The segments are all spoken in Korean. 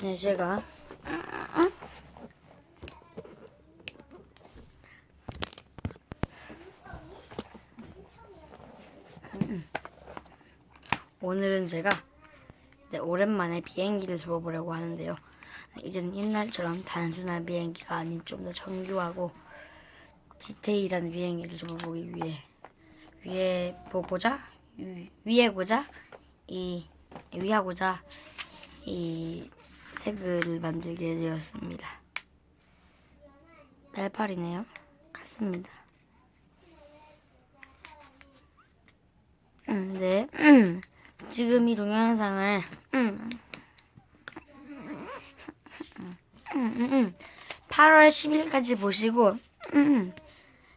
네, 제가 오늘은 제가 오랜만에 비행기를 줘보려고 하는데요. 이제는 옛날처럼 단순한 비행기가 아닌 좀 더 정교하고 디테일한 비행기를 줘보기 위하고자 이 태그를 만들게 되었습니다. 날파리네요. 같습니다. 네. 지금 이 동영상을 8월 10일까지 보시고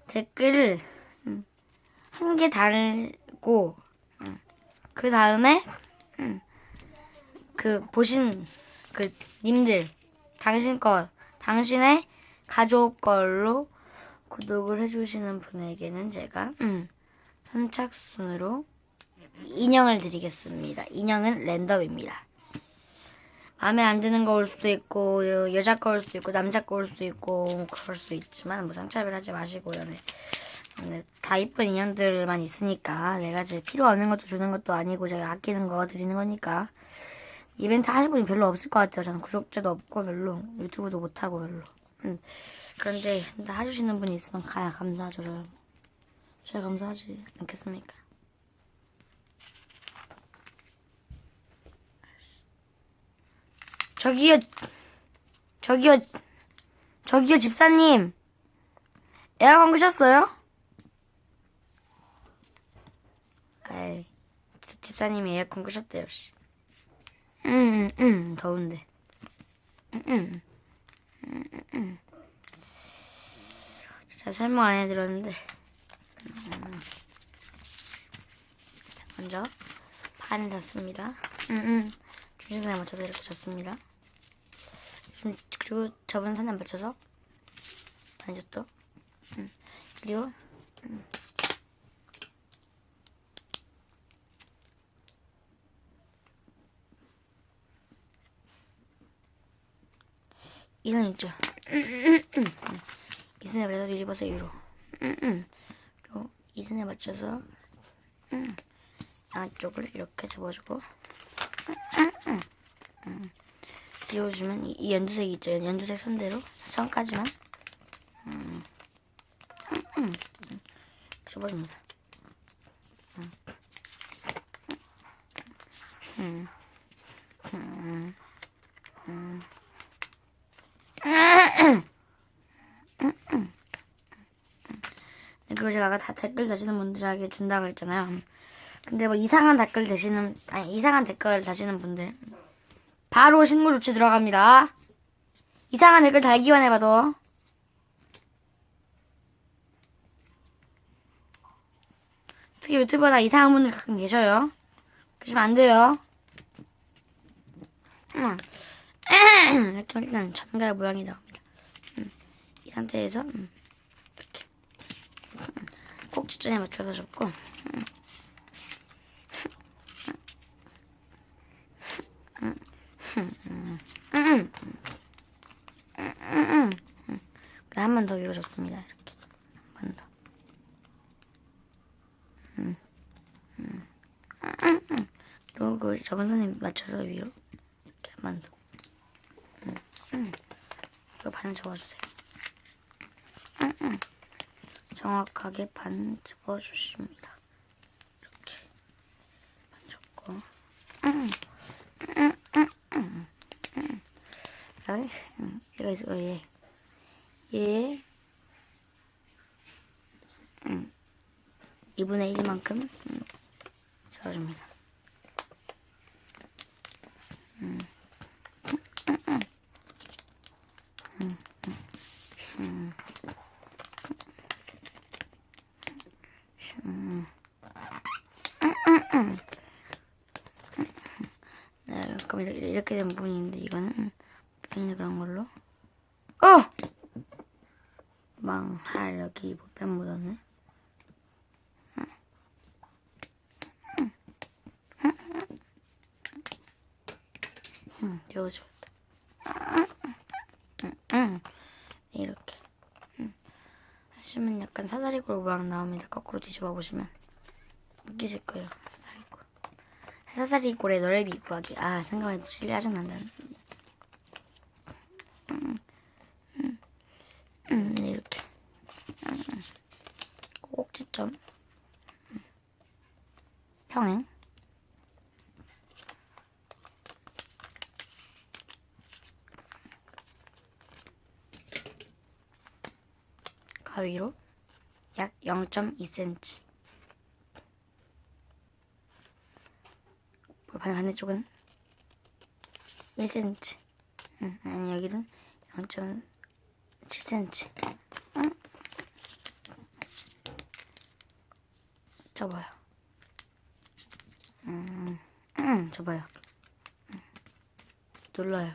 댓글을 한 개 달고 그 다음에 그 보신 그 님들 당신의 가족 걸로 구독을 해주시는 분에게는 제가 선착순으로 인형을 드리겠습니다. 인형은 랜덤입니다. 마음에 안 드는 거 올 수도 있고 여자 거 올 수도 있고 남자 거 올 수도 있고 그럴 수도 있지만 뭐 상차별하지 마시고요. 네, 다 이쁜 인형들만 있으니까 내가 제 필요 없는 것도 주는 것도 아니고 제가 아끼는 거 드리는 거니까 이벤트 하실 분이 별로 없을 것 같아요. 저는 구독자도 없고 별로 유튜브도 못하고 별로 그런데 해주시는 분이 있으면 가야 감사하죠. 제가 감사하지 않겠습니까? 저기요 집사님 에어컨 끄셨어요? 에이 집사님이 에어컨 끄셨대요. 씨. 더운데. 자 설명 안 해드렸는데 먼저 판을 졌습니다. 중심선에 맞춰서 이렇게 졌습니다. 그리고 접은 선에 맞춰서 반졌죠. 그리고 이 선 있죠. 이 선에 맞춰서 뒤집어서 위로. 그리고 이 선에 맞춰서 안쪽을 이렇게 접어주고 뒤집어주면 이 연두색이 있죠. 연두색 선대로 선까지만 접어줍니다. 그리고 제가 아까 다 댓글 다시는 분들에게 준다고 했잖아요. 근데 뭐 이상한 댓글 다시는 분들 바로 신고 조치 들어갑니다. 이상한 댓글 달기만 해봐도. 특히 유튜버다 이상한 분들 가끔 계셔요. 그러시면 안 돼요. 이렇게 일단 전갈 모양이 나옵니다. 이 상태에서 이렇게 꼭지점에 맞춰서 접고 한 번 더 위로 접습니다. 이렇게 한 번 더. 그리고 그 접은 선에 맞춰서 위로 이렇게 한 번 더. 이거 반을 접어주세요. 정확하게 반 접어주십니다. 이렇게 반 접고 얘가 있어. 얘 2분의 1만큼 접어줍니다. 네, 가끔 이렇게 된 부분이 있는데 이거는 그냥 그런 걸로 망할 여기 볼펜 묻었네. 이거 좋다. 약간 사다리꼴 모양 나옵니다. 거꾸로 뒤집어 보시면 느끼실 거예요. 사다리꼴의 넓이 구하기. 아, 생각해도 실례하셨는데. 이렇게 꼭지점 평행 가위로 약 0.2cm. 반대쪽은 1cm. 아니, 여기는 0.7cm. 접어요. 접어요. 눌러요.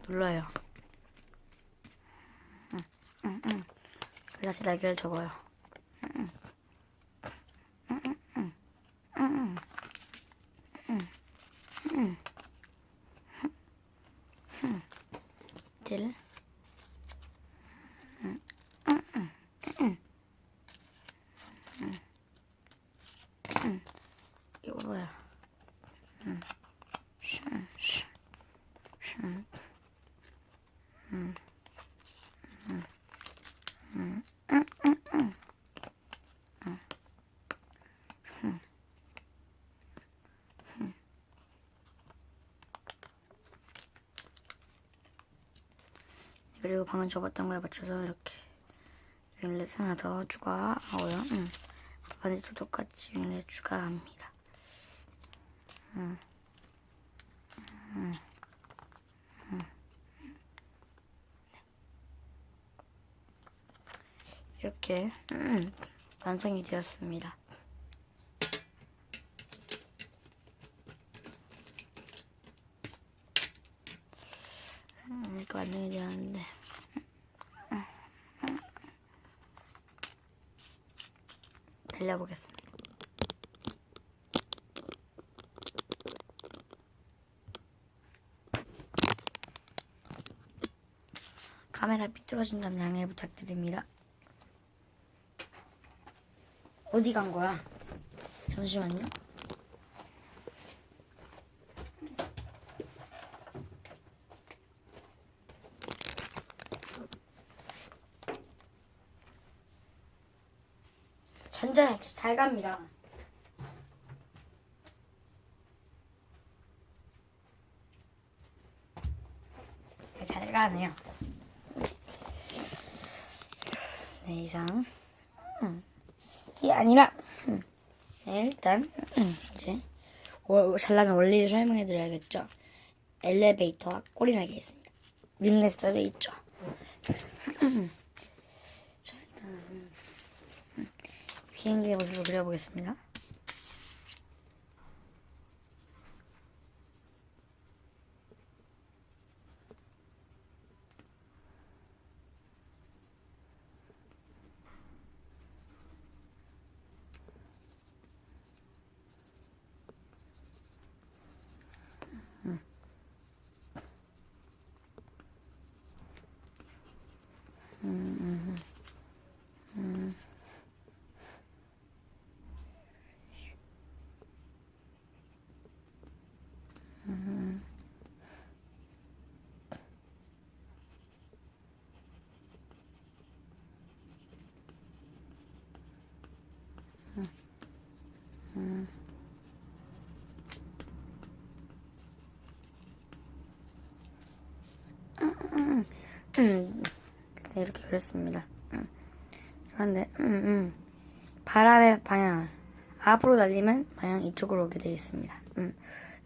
눌러요. 다시 날개를 접어요. 딜. 이거 뭐야? 그리고 방금 접었던 거에 맞춰서 이렇게 윙렛 하나 더 추가하고요. 반대도 똑같이 윙렛 추가합니다. 이렇게 완성이 되었습니다. 이렇게 완성이 되었는데 달려보겠습니다. 카메라 삐뚤어진 점 양해 부탁드립니다. 어디 간 거야? 잠시만요. 전자색시 잘 갑니다. 잘 가네요. 네, 이상. 이게 아니라 네, 일단 이제 잘나간 원리를 설명해 드려야겠죠. 엘리베이터와 꼬리날개 있습니다. 윙렛도 있죠. 자, 일단 비행기의 모습을 그려보겠습니다. 이렇게 그렸습니다. 그런데 바람의 방향 앞으로 날리면 방향 이쪽으로 오게 되어 있습니다.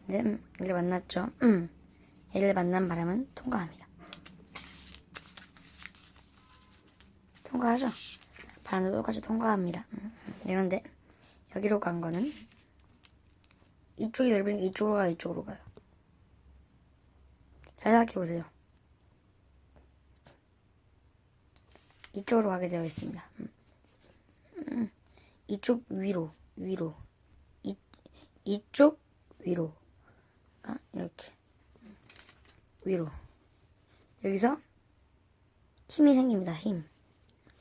이제 얘를 만났죠. 얘를 만난 바람은 통과합니다. 통과하죠. 바람도 똑같이 통과합니다. 그런데 여기로 간 거는 이쪽이 넓으니까 이쪽으로 가요. 이쪽으로 가요. 잘 생각해 보세요. 이쪽으로 가게 되어 있습니다. 이쪽 위로 이쪽 위로 이렇게 위로 여기서 힘이 생깁니다. 힘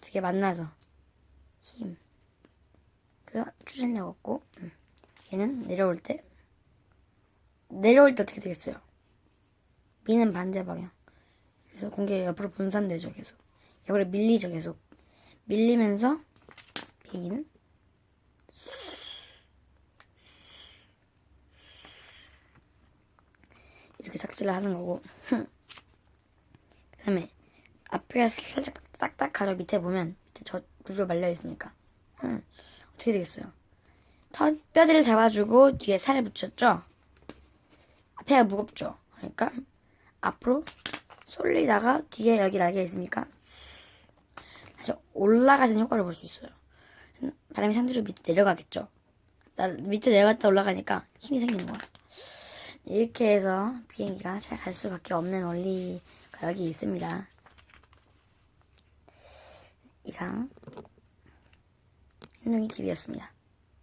두 개 만나서 힘. 그래서 추진력 얻고 얘는 내려올 때 어떻게 되겠어요? 미는 반대 방향. 그래서 공기가 옆으로 분산되죠. 계속 옆으로 밀리죠. 계속 밀리면서 비행기는 이렇게 착지를 하는 거고 그 다음에 앞에 살짝 딱딱하죠. 밑에 보면 밑에 저 물로 말려 있으니까 어떻게 되겠어요? 뼈대를 잡아주고 뒤에 살을 붙였죠. 앞에가 무겁죠. 그러니까 앞으로 쏠리다가 뒤에 여기 날개가 있으니까 다시 올라가는 효과를 볼 수 있어요. 바람이 상대로 밑에 내려가겠죠. 밑에 내려갔다 올라가니까 힘이 생기는 거야. 이렇게 해서 비행기가 잘 갈 수밖에 없는 원리가 여기 있습니다. 이상 행동이 TV였습니다.